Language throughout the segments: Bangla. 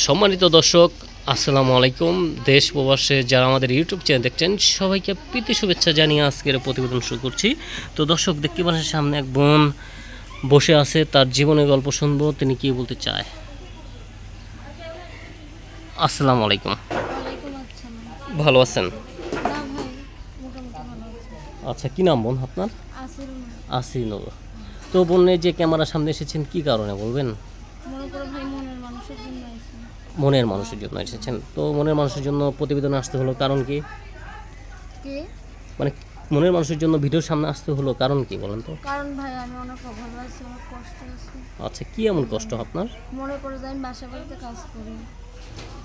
সম্মানিত দর্শক, আসসালামু আলাইকুম। দেশ প্রবাসে যারা আমাদের ইউটিউব চ্যানেল দেখছেন সবাইকে প্রীতি শুভেচ্ছা জানিয়ে আজকের প্রতিবেদন শুরু করছি। তো দর্শক, দেখতে পাচ্ছেন সামনে এক বোন বসে আছে, তার জীবনের গল্প শুনবো, তিনি কি বলতে চায়। আসসালামু আলাইকুম। ভালো আছেন? আচ্ছা, কি নাম বোন আপনার? আসিনুর। তো বোনের যে ক্যামেরার সামনে এসেছেন কি কারণে বলবেন? মনের মানুষের জন্য এসেছেন। তো মনের মানুষের জন্য প্রতিবেদন আসতে হলো কারণ কি? মানে মনের মানুষের জন্য ভিডিওর সামনে আসতে হলো কারণ কি বলেন তো? কারণ ভাই আমি অনেক অভাবে আছি, অনেক কষ্টে আছি। আচ্ছা, কি এমন কষ্ট আপনার? মনে করে যে আমি বাসা বাড়িতে কাজ করি,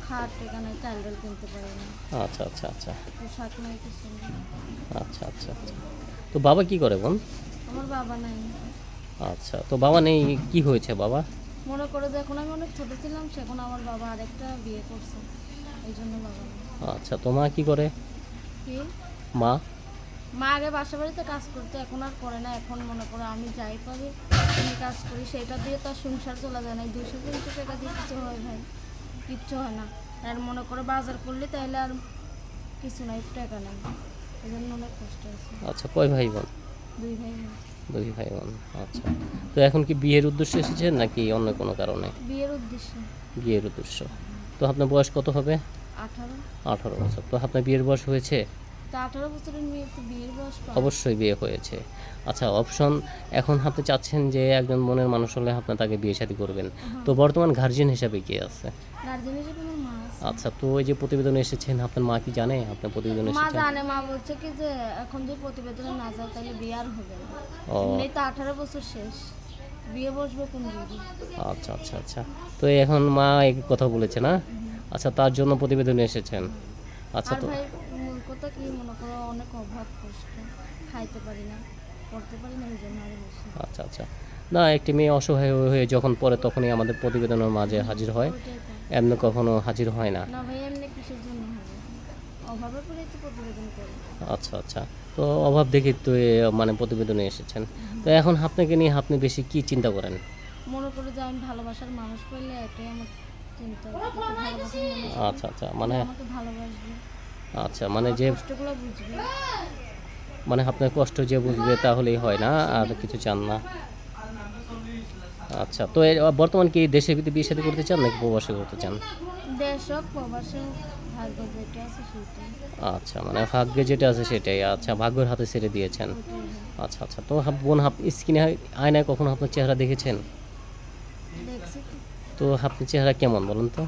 খাট এখানে চাল ডাল কিনতে পারি না। আচ্ছা আচ্ছা আচ্ছা পোশাক নাই, কিছু নেই। আচ্ছা আচ্ছা আচ্ছা। তো বাবা কি করে বোন? আমার বাবা নাই। আচ্ছা, তো বাবা নেই, কি হয়েছে বাবা? মনে করে যে এখন আমি অনেক ছোট ছিলাম, সেখন আমার বাবা আরেকটা বিয়ে করছে, এই জন্য বাবা নেই। আচ্ছা, তো মা কি করে? কি? মা আগে বাসা বাড়িতে কাজ করতে, এখন আর করে না। এখন মনে করো আমি যাই পারি আমি কাজ করি, সেটা দিয়ে তার সংসার চলা যায় না। 200-300 টাকা দিয়ে কিছু হয় ভাই? কিচ্ছু হয় না। আর মনে করো বাজার করলে তাহলে আর কিছু নাই, টাকা নেই, এই জন্য অনেক কষ্ট আছে। আচ্ছা, কয় ভাই বোন? 2 ভাই বোন। 2 ভাই বোন। আচ্ছা, তো এখন কি বিয়ের উদ্দেশ্যে এসেছেন নাকি অন্য কোনো কারণে? বিয়ের উদ্দেশ্যে। বিয়ের উদ্দেশ্য। তো আপনার বয়স কত হবে? 18। 18 বছর। তো আপনার বিয়ের বয়স হয়েছে? তো 18 বছরের মেয়ে তো বিয়ের বয়স পায়। অবশ্যই বিয়ে হয়েছে। আচ্ছা, অপশন এখন আপনি চাচ্ছেন যে একজন মনের মানুষ হলে আপনি তাকে বিয়ে শাদী করবেন। তো বর্তমান গার্জিয়ান হিসাবে কে আছে? গার্জেন হিসেবে আমার মা আছে। আচ্ছা, তো এই যে প্রতিবেদনে এসেছেন, আপনার মা কি জানে আপনার প্রতিবেদনে মা এসেছেন? জানে, মা বলছে কি যে এখন যদি প্রতিবেদনে না যাও তাহলে বিয়ে আর হবে না। ও এমনি তো 18 বছর শেষ, বিয়ে বসবে কোন যুগে? আচ্ছা আচ্ছা আচ্ছা। তো এখন মা এই কথা বলেছে না? আচ্ছা, তার জন্য প্রতিবেদনে এসেছেন। আচ্ছা, আর তো ভাই মূল কথা কি, মনে করো অনেক অভাব কষ্ট, খাইতে পারি না, পড়তে পারি না, এই জন্য আরো বেশি। আচ্ছা আচ্ছা। না, একটি মেয়ে অসহায় হয়ে যখন পড়ে তখনই আমাদের প্রতিবেদনের মাঝে হাজির হয়, ওইটাই তো। এমনি কখনো হাজির হয় না। না ভাই, এমনি কিসের জন্য হবে? অভাবে পড়েই তো প্রতিবেদন করি। আচ্ছা আচ্ছা। তো অভাব দেখে তো মানে প্রতিবেদনে এসেছেন। তো এখন আপনাকে নিয়ে আপনি বেশি কি চিন্তা করেন? মনে করে যে আমি ভালোবাসার মানুষ পেলে এটাই আমার চিন্তা। ভালোবাসার মানুষ আচ্ছা আচ্ছা, মানে আমাকে ভালোবাসবে, আচ্ছা, মানে যে কষ্টগুলো বুঝবে। মানে আপনার কষ্ট যে বুঝবে তাহলেই হয় না, আর কিছু চান না? আচ্ছা, তো বর্তমান কি দেশের ভিতরে বিয়ে শাদী করতে চান নাকি প্রবাসে করতে চান? দেশ হোক প্রবাসী হোক, ভাগ্য যেটা আছে সেটাই। আচ্ছা, মানে ভাগ্যে যেটা আছে সেটাই। আচ্ছা, ভাগ্যের হাতে ছেড়ে দিয়েছেন। আচ্ছা আচ্ছা। তো বোন, স্ক্রিনে আয়নায় কখনো আপনার চেহারা দেখেছেন? দেখছি তো। তো আপনার চেহারা কেমন বলুন তো?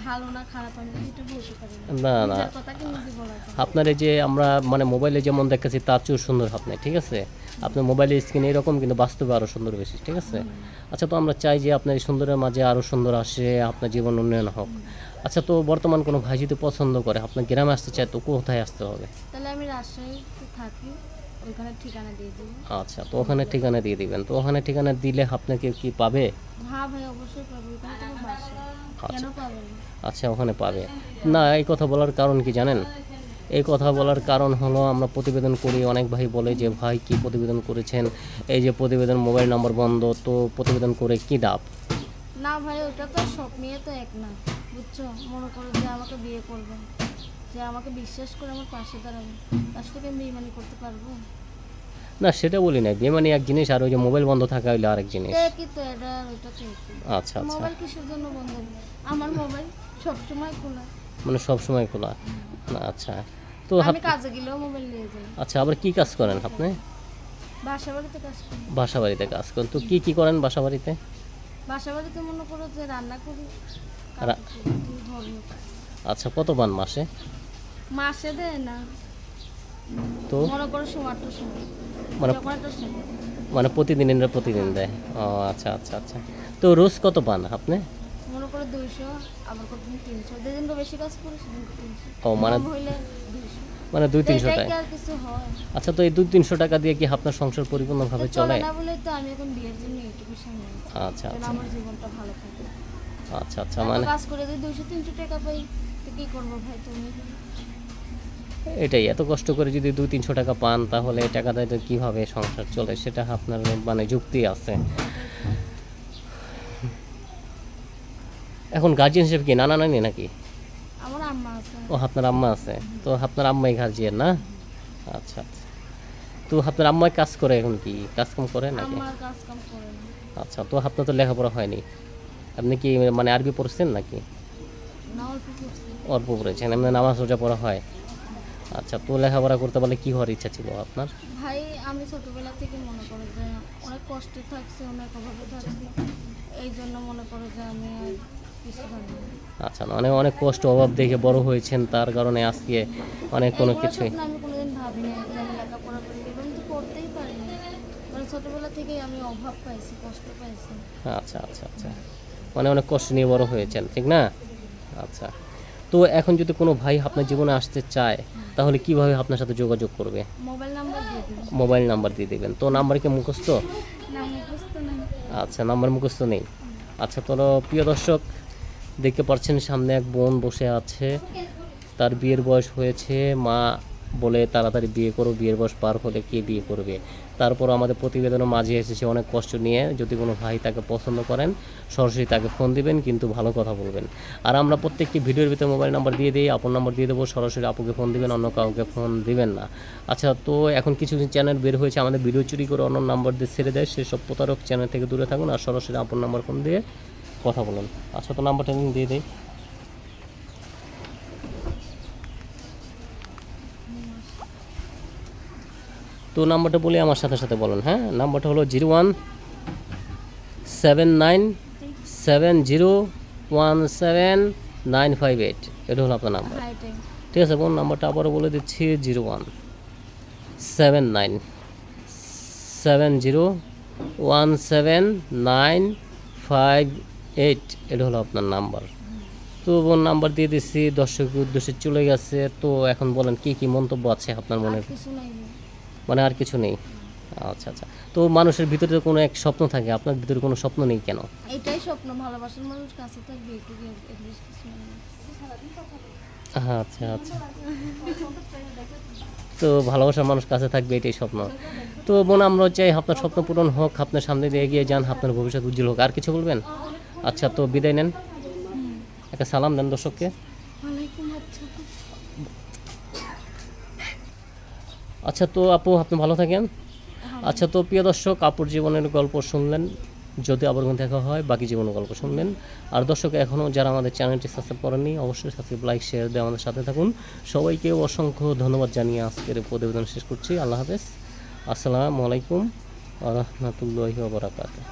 ভালো না খারাপ আমি এটা বলতে পারি না। না না, নিজের কথা কি নিজে বলা যায়। আপনার এই যে আমরা মানে মোবাইলে যেমন দেখাচ্ছি তার চেয়েও সুন্দর আপনি, ঠিক আছে? আপনার মোবাইলের স্ক্রিনে এরকম, কিন্তু বাস্তবে আরও সুন্দর বেশি, ঠিক আছে? আচ্ছা, তো আমরা চাই যে আপনার এই সুন্দরের মাঝে আরও সুন্দর আসে, আপনার জীবন উন্নয়ন হোক। আচ্ছা, তো বর্তমান কোনো ভাই যদি পছন্দ করে আপনার গ্রামে আসতে চায়, তো কোথায় আসতে হবে? তাহলে আমি রাজশাহীতে থাকি, ওইখানে ঠিকানা দিয়ে দিই। আচ্ছা, তো ওখানে ঠিকানা দিয়ে দিবেন। তো ওখানে ঠিকানা দিলে আপনাকে কি পাবে? হ্যাঁ ভাই, অবশ্যই পাবো, ওইখানে তোমার বাসা, কেন পাবে না? আচ্ছা, ওখানে পাবে না। এই কথা বলার কারণ কি জানেন? এই কথা বলার কারণ হলো আমরা প্রতিবেদন করি, অনেক ভাই বলে যে ভাই কি প্রতিবেদন করেছেন, এই যে প্রতিবেদন মোবাইল নম্বর বন্ধ, তো প্রতিবেদন করে কি লাভ? না ভাই, ওটা তো সব মেয়ে তো এক না, বুঝছো? মনে করো যে আমাকে বিয়ে করবে, যে আমাকে বিশ্বাস করে আমার পাশে দাঁড়াবে, তার সাথে আমি বেইমানি করতে পারবো? না, সেটা বলি না, বেমানি এক জিনিস আর ওই যে মোবাইল বন্ধ থাকা হইলো আরেক জিনিস। কি তো এটা ওইটা তো একই। আচ্ছা আচ্ছা, মোবাইল কিসের জন্য বন্ধ হবে? আমার মোবাইল সবসময় খোলা, মানে সব সময় খোলা। আচ্ছা, তো আমি কাজে গেলেও মোবাইল নিয়ে যাই। আচ্ছা, আবার কি কাজ করেন আপনি? বাসা বাড়িতে কাজ করি। বাসা বাড়িতে কাজ করেন, তো কি কি করেন বাসা বাড়িতে? বাসা বাড়িতে মনে করো যে রান্না করি, রা- ধর্মীয় কাজ। আচ্ছা, কত পান মাসে? মাসে দেয় না, তো মনে করো সময়টা সময়, মানে যখন একটা সময়। মানে প্রতিদিন দেয়? ও আচ্ছা আচ্ছা আচ্ছা। তো রোজ কত পান আপনি? মনে করো 200, আবার কতদিন 300, যেদিন তো বেশি কাজ করি সেদিন 300, ও মানে কম হইলে 200, মানে 200-300 এটাই টাকা। কি আর কিছু হয়? আচ্ছা, তো এই 200-300 টাকা দিয়ে কি আপনার সংসার পরিপূর্ণভাবে তো চলে? চলে না বলে তো আমি এখন বিয়ের জন্য ইউটিউবের সামনে আছি, আচ্ছা যেন আচ্ছা আমার জীবনটা ভালো থাকে। আচ্ছা আচ্ছা, এত মানে কাজ করে যদি 200-300 টাকা পাই, তো কি করবো ভাই তুমি? এটাই, এত কষ্ট করে যদি 200-300 টাকা পান তাহলে এই টাকা দিয়ে তো কীভাবে সংসার চলে, সেটা আপনার মানে যুক্তি আছে। এখন গার্জিয়ান হিসেবে কি নানা নানি নাকি? আমার আম্মা আছে। ও আপনার আম্মা আছে, তো আপনার আম্মাই গার্জিয়ান না? আচ্ছা আচ্ছা। তো আপনার আম্মাই কাজ করে, এখন কি কাজ কাম করে নাকি? আমার কাজ কাম করে না। আচ্ছা, তো আপনার তো লেখাপড়া হয়নি, আপনি কি মানে আরবি পড়ছেন নাকি? না, অল্প করছি। অল্প পড়েছেন, এমনি নামাজ রোজা পড়া হয়? আচ্ছা, তো লেখাপড়া করতে পারলে কি হওয়ার ইচ্ছা ছিল আপনার? ভাই আমি ছোটবেলা থেকে মনে করো যে অনেক কষ্টে থাকছি, অনেক অভাবে থাকছি, এই জন্য মনে করো যে আমি আর কিছু ভাবি না। আচ্ছা, মানে অনেক কষ্ট অভাব দেখে বড় হয়েছেন, তার কারণে আজকে অনেক কোনো এগুলো কিছুই। স্বপ্ন আমি কোনোদিন ভাবিনি যে আমি লেখাপড়া করি, এবং তো করতেই পারিনি, কারণ ছোটবেলা থেকেই আমি অভাব পাইছি, কষ্ট পাইছি। আচ্ছা আচ্ছা আচ্ছা, মানে অনেক কষ্ট নিয়ে বড় হয়েছেন, ঠিক না? আচ্ছা, তো এখন যদি কোনো ভাই আপনার জীবনে আসতে চায় তাহলে কিভাবে আপনার সাথে যোগাযোগ করবে? মোবাইল নাম্বার দিয়ে দিন। মোবাইল নাম্বার দিয়ে দেবেন, তো নাম্বার কি মুখস্থ? না, মুখস্থ নেই। আচ্ছা, নাম্বার মুখস্থ নেই। আচ্ছা, তো প্রিয় দর্শক, দেখতে পাচ্ছেন সামনে এক বোন বসে আছে, তার বিয়ের বয়স হয়েছে, মা বলে তাড়াতাড়ি বিয়ে করো, বিয়ের বয়স পার হলে কে বিয়ে করবে। তারপর আমাদের প্রতিবেদনের মাঝে এসেছে অনেক কষ্ট নিয়ে। যদি কোনো ভাই তাকে পছন্দ করেন সরাসরি তাকে ফোন দিবেন, কিন্তু ভালো কথা বলবেন। আর আমরা প্রত্যেকটি ভিডিওর ভিতরে মোবাইল নাম্বার দিয়ে দিই, আপন নাম্বার দিয়ে দেবো, সরাসরি আপুকে ফোন দিবেন, অন্য কাউকে ফোন দিবেন না। আচ্ছা, তো এখন কিছু চ্যানেল বের হয়েছে আমাদের ভিডিও চুরি করে অন্য নাম্বার দিয়ে ছেড়ে দেয়, সেসব প্রতারক চ্যানেল থেকে দূরে থাকুন আর সরাসরি আপন নাম্বার ফোন দিয়ে কথা বলুন। আচ্ছা, তো নাম্বারটা দিয়ে দিই। তো নাম্বারটা বলে আমার সাথে সাথে বলুন। হ্যাঁ, নাম্বারটা হলো 0179701795 এটা হলো আপনার নাম্বার। হাইটাই। ঠিক আছে বোন, নাম্বারটা আবারও বলে দিচ্ছি, 0179701795 এটা হলো আপনার নাম্বার। তো বোন নাম্বার দিয়ে দিচ্ছি, দর্শকের উদ্দেশ্যে চলে গেছে। তো এখন বলেন কি কি মন্তব্য আছে আপনার মনে? আর কিছু নাই। মানে আর কিছু নেই? আচ্ছা আচ্ছা, তো মানুষের ভিতরে তো কোনো এক স্বপ্ন থাকে, আপনার ভিতরে কোনো স্বপ্ন নেই কেন? এটাই স্বপ্ন, ভালোবাসার মানুষ কাছে থাকবে, একটু এর বেশি কিছু না। আচ্ছা আচ্ছা, তো ভালোবাসার মানুষ কাছে থাকবে এটাই স্বপ্ন। তো বোন, আমরা চাই আপনার স্বপ্ন পূরণ হোক, আপনার সামনে দিয়ে এগিয়ে যান, আপনার ভবিষ্যৎ উজ্জ্বল হোক। আর কিছু বলবেন? আচ্ছা, তো বিদায় নেন, একটা সালাম দেন দর্শককে। ওয়ালাইকুম আসসালাম। আচ্ছা, তো আপু আপনি ভালো থাকেন। আচ্ছা, তো প্রিয় দর্শক, আপুর জীবনের গল্প শুনলেন, যদি আবার কোনো দেখা হয় বাকি জীবনের গল্প শুনলেন। আর দর্শক, এখনও যারা আমাদের চ্যানেলটি সাবস্ক্রাইব করেননি অবশ্যই সাবস্ক্রাইব, লাইক, শেয়ার দিয়ে আমাদের সাথে থাকুন। সবাইকে অসংখ্য ধন্যবাদ জানিয়ে আজকের প্রতিবেদন শেষ করছি। আল্লাহ হাফেজ, আসসালামু আলাইকুম ওয়া রাহমাতুল্লাহি ওয়া বারাকাতুহু।